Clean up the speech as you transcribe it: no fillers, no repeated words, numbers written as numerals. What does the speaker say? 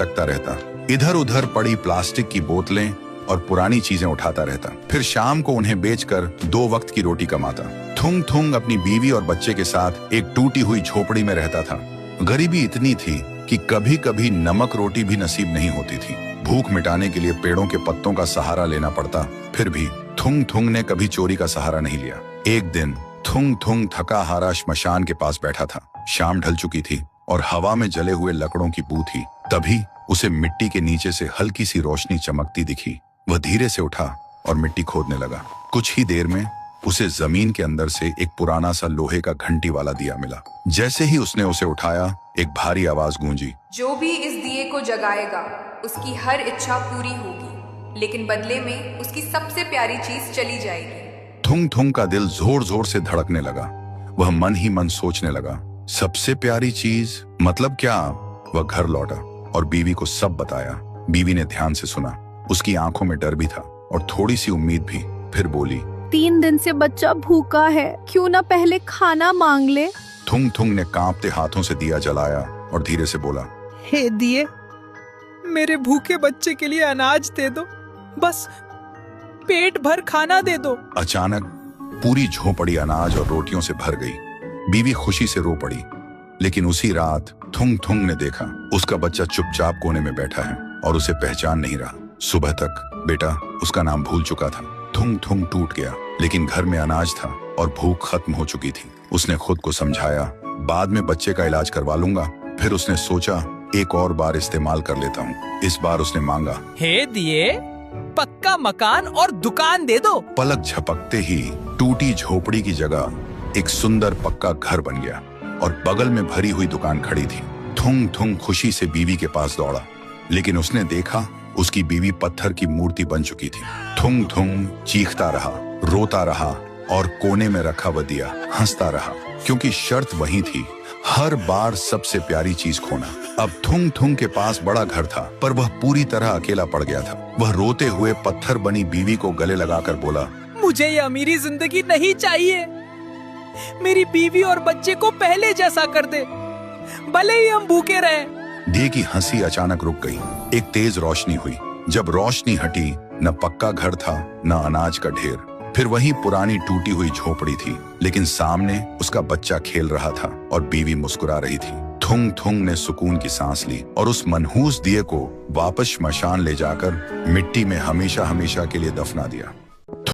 भटकता रहता, इधर उधर पड़ी प्लास्टिक की बोतलें और पुरानी चीजें उठाता रहता। फिर शाम को उन्हें बेचकर 2 वक्त की रोटी कमाता। थुंग थुंग अपनी बीवी और बच्चे के साथ एक टूटी हुई झोपड़ी में रहता था। गरीबी इतनी थी कि कभी कभी नमक रोटी भी नसीब नहीं होती थी। भूख मिटाने के लिए पेड़ों के पत्तों का सहारा लेना पड़ता। फिर भी थुंग थुंग ने कभी चोरी का सहारा नहीं लिया। एक दिन थुंग थुंग थका हारा श्मशान के पास बैठा था। शाम ढल चुकी थी और हवा में जले हुए लकड़ों की बू थी। तभी उसे मिट्टी के नीचे से हल्की सी रोशनी चमकती दिखी। वह धीरे से उठा और मिट्टी खोदने लगा। कुछ ही देर में उसे जमीन के अंदर से एक पुराना सा लोहे का घंटी वाला दिया मिला। जैसे ही उसने उसे उठाया, एक भारी आवाज गूंजी, जो भी इस दिए को जगाएगा उसकी हर इच्छा पूरी होगी, लेकिन बदले में उसकी सबसे प्यारी चीज चली जाएगी। थुंग थुंग का दिल जोर जोर से धड़कने लगा। वह मन ही मन सोचने लगा, सबसे प्यारी चीज मतलब क्या? वह घर लौटा और बीवी को सब बताया। बीवी ने ध्यान से सुना। उसकी आंखों में डर भी था और थोड़ी सी उम्मीद भी। फिर बोली, 3 दिन से बच्चा भूखा है, क्यों ना पहले खाना मांग ले। थुंग थुंग ने कांपते हाथों से दिया जलाया और धीरे से बोला, हे दिए, मेरे भूखे बच्चे के लिए अनाज दे दो, बस पेट भर खाना दे दो। अचानक पूरी झोपड़ी अनाज और रोटियों से भर गई। बीवी खुशी से रो पड़ी। लेकिन उसी रात थुंग थुंग ने देखा उसका बच्चा चुपचाप कोने में बैठा है और उसे पहचान नहीं रहा। सुबह तक बेटा उसका नाम भूल चुका था। थुंग थुंग टूट गया, लेकिन घर में अनाज था और भूख खत्म हो चुकी थी। उसने खुद को समझाया, बाद में बच्चे का इलाज करवा लूंगा। फिर उसने सोचा, एक और बार इस्तेमाल कर लेता हूँ। इस बार उसने मांगा, हे दिए, पक्का मकान और दुकान दे दो। पलक झपकते ही टूटी झोपड़ी की जगह एक सुंदर पक्का घर बन गया और बगल में भरी हुई दुकान खड़ी थी। थुंग थुंग खुशी से बीवी के पास दौड़ा, लेकिन उसने देखा उसकी बीवी पत्थर की मूर्ति बन चुकी थी। थुंग थुंग चीखता रहा, रोता रहा और कोने में रखा वह दिया हंसता रहा, क्योंकि शर्त वही थी, हर बार सबसे प्यारी चीज खोना। अब थुंग थुंग के पास बड़ा घर था, पर वह पूरी तरह अकेला पड़ गया था। वह रोते हुए पत्थर बनी बीवी को गले लगाकर बोला, मुझे ये अमीरी जिंदगी नहीं चाहिए। मेरी बीवी और बच्चे को पहले जैसा कर दे, भले ही हम भूखे रहें। दिए की हंसी अचानक रुक गई। एक तेज रोशनी हुई। जब रोशनी हटी, न पक्का घर था न अनाज का ढेर। फिर वही पुरानी टूटी हुई झोपड़ी थी, लेकिन सामने उसका बच्चा खेल रहा था और बीवी मुस्कुरा रही थी। थुंग थुंग ने सुकून की सांस ली और उस मनहूस दिए को वापस श्मशान ले जाकर मिट्टी में हमेशा हमेशा के लिए दफना दिया।